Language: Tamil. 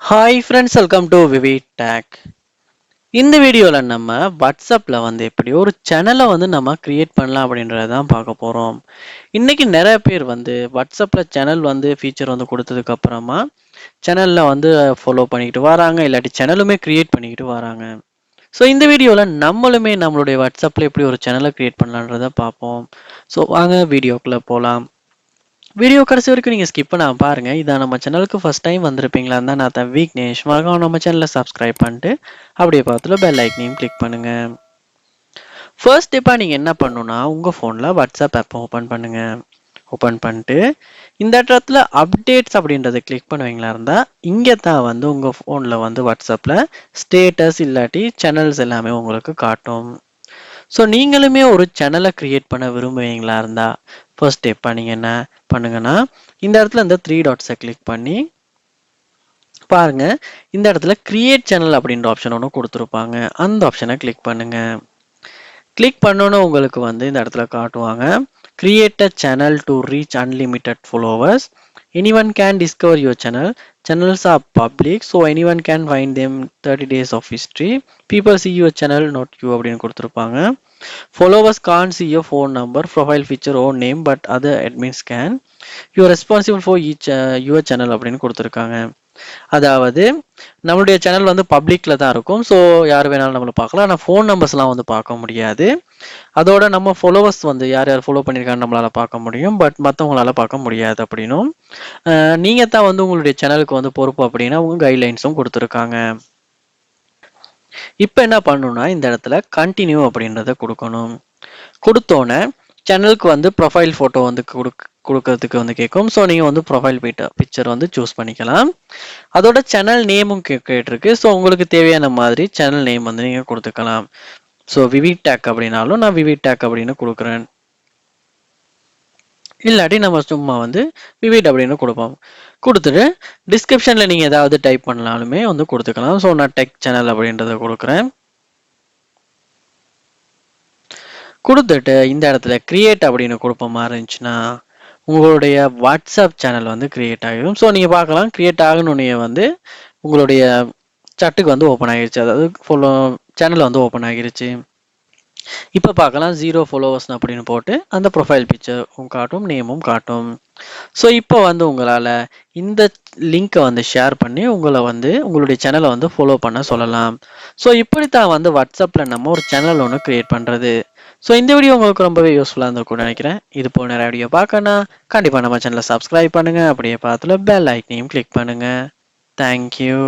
ஹாய் ஃப்ரெண்ட்ஸ், வெல்கம் டு விவி டேக். இந்த வீடியோவில் நம்ம வாட்ஸ்அப்பில் எப்படி ஒரு சேனலை நம்ம கிரியேட் பண்ணலாம் அப்படின்றத தான் பார்க்க போகிறோம். இன்றைக்கி நிறைய பேர் வாட்ஸ்அப்பில் சேனல் ஃபீச்சர் கொடுத்ததுக்கு அப்புறமா சேனலில் ஃபாலோ பண்ணிக்கிட்டு வராங்க, இல்லாட்டி சேனலுமே கிரியேட் பண்ணிக்கிட்டு வராங்க. ஸோ இந்த வீடியோவில் நம்மளுமே நம்மளுடைய வாட்ஸ்அப்பில் எப்படி ஒரு சேனலை கிரியேட் பண்ணலான்றதை பார்ப்போம். ஸோ வாங்க வீடியோக்குள்ளே போகலாம். வீடியோ கடைசி வரைக்கும் நீங்கள் ஸ்கிப் பண்ணாம பாருங்கள். இதான் நம்ம சேனலுக்கு ஃபஸ்ட் டைம் வந்திருப்பீங்களா இருந்தால் நான் தான் விக்னேஷ். மறக்காம நம்ம சேனலை சப்ஸ்கிரைப் பண்ணிட்டு அப்படியே பார்த்துல பெல் ஐக்கனையும் கிளிக் பண்ணுங்கள். ஃபர்ஸ்ட் ஸ்டெப்பாக நீங்கள் என்ன பண்ணணும்னா உங்கள் ஃபோனில் வாட்ஸ்அப் ஆப்பை ஓப்பன் பண்ணுங்கள். ஓப்பன் பண்ணிட்டு இந்த இடத்துல அப்டேட்ஸ் அப்படின்றத கிளிக் பண்ணுவீங்களா இருந்தால் இங்கே தான் உங்கள் ஃபோனில் வாட்ஸ்அப்பில் ஸ்டேட்டஸ் இல்லாட்டி சேனல்ஸ் எல்லாமே உங்களுக்கு காட்டும். ஸோ நீங்களுமே ஒரு சேனலை கிரியேட் பண்ண விரும்புவீங்களா இருந்தால் ஃபர்ஸ்ட் ஸ்டெப்பாக நீங்கள் என்ன பண்ணுங்கன்னா இந்த இடத்துல இந்த 3 டாட்ஸை கிளிக் பண்ணி பாருங்க. இந்த இடத்துல கிரியேட் சேனல் அப்படின்ற ஆப்ஷன் ஒன்று கொடுத்துருப்பாங்க. அந்த ஆப்ஷனை கிளிக் பண்ணுங்க. கிளிக் பண்ணோன்னு உங்களுக்கு இந்த இடத்துல காட்டுவாங்க, create a channel to reach unlimited followers, anyone can discover your channel, channels are public so anyone can find them, 30 days of history, people see your channel not you அப்படின்னு கொடுத்துருப்பாங்க. Followers can't see your phone number, profile picture or name but other admins can, you are responsible for each your channel அப்படின்னு கொடுத்துருக்காங்க. அதாவது நம்மளுடைய சேனல் பப்ளிக்ல தான் இருக்கும். ஸோ யார் வேணாலும் நம்மளை பார்க்கலாம். ஆனால் ஃபோன் நம்பர்ஸ்லாம் பார்க்க முடியாது. அதோட நம்ம ஃபாலோவர்ஸ் யார் யார் ஃபாலோ பண்ணியிருக்காங்க நம்மளால பார்க்க முடியும், பட் மற்றவங்களால பார்க்க முடியாது. அப்படின்னும் நீங்கள் தான் உங்களுடைய சேனலுக்கு பொறுப்பு அப்படின்னா உங்கள் கைட்லைன்ஸும் கொடுத்துருக்காங்க. இப்போ என்ன பண்ணணும்னா இந்த இடத்துல கண்டினியூ அப்படின்றத கொடுக்கணும். கொடுத்தோன்னே சேனலுக்கு ப்ரொஃபைல் ஃபோட்டோ கொடுக்கறதுக்கு கேட்கும். ஸோ நீங்கள் ப்ரொஃபைல் பிக்சர் சூஸ் பண்ணிக்கலாம். அதோட சேனல் நேமும் கேட்டிருக்கு. ஸோ உங்களுக்கு தேவையான மாதிரி சேனல் நேம் நீங்கள் கொடுத்துக்கலாம். ஸோ விவி டேக் அப்படின்னாலும் நான் விவி டேக் அப்படின்னு கொடுக்குறேன், இல்லாட்டி நம்ம சும்மா விவிட் அப்படின்னு கொடுப்போம். கொடுத்துட்டு டிஸ்கிரிப்ஷனில் நீங்கள் ஏதாவது டைப் பண்ணாலுமே கொடுத்துக்கலாம். ஸோ நான் டெக் சேனல் அப்படின்றத கொடுக்குறேன். கொடுத்துட்டு இந்த இடத்துல கிரியேட் அப்படின்னு கொடுப்ப மாதிரி இருந்துச்சுன்னா உங்களுடைய வாட்ஸ்அப் சேனல் கிரியேட் ஆகிடும். ஸோ நீங்கள் பார்க்கலாம், கிரியேட் ஆகணுன்னே உங்களுடைய சட்டுக்கு ஓப்பன் ஆகிருச்சு, அதாவது ஃபாலோ சேனல் ஓப்பன் ஆகிருச்சு. இப்போ பார்க்கலாம் 0 ஃபாலோவர்ஸ் அப்படின்னு போட்டு அந்த ப்ரொஃபைல் பிக்சர் காட்டும், நேமும் காட்டும். ஸோ இப்போ உங்களால் இந்த லிங்க்கை ஷேர் பண்ணி உங்களை உங்களுடைய சேனலை ஃபாலோ பண்ண சொல்லலாம். ஸோ இப்படித்தான் வாட்ஸ்அப்பில் நம்ம ஒரு சேனல் ஒன்று கிரியேட் பண்ணுறது. ஸோ இந்த வீடியோ உங்களுக்கு ரொம்பவே யூஸ்ஃபுல்லாக இருந்திருக்கும்னு நினைக்கிறேன். இது போல் நிறைய வீடியோ பார்க்கணும்னா கண்டிப்பாக நம்ம சேனலை சப்ஸ்கிரைப் பண்ணுங்கள். அப்படியே பார்த்துல பெல் ஐக்கனையும் கிளிக் பண்ணுங்கள். தேங்க்யூ.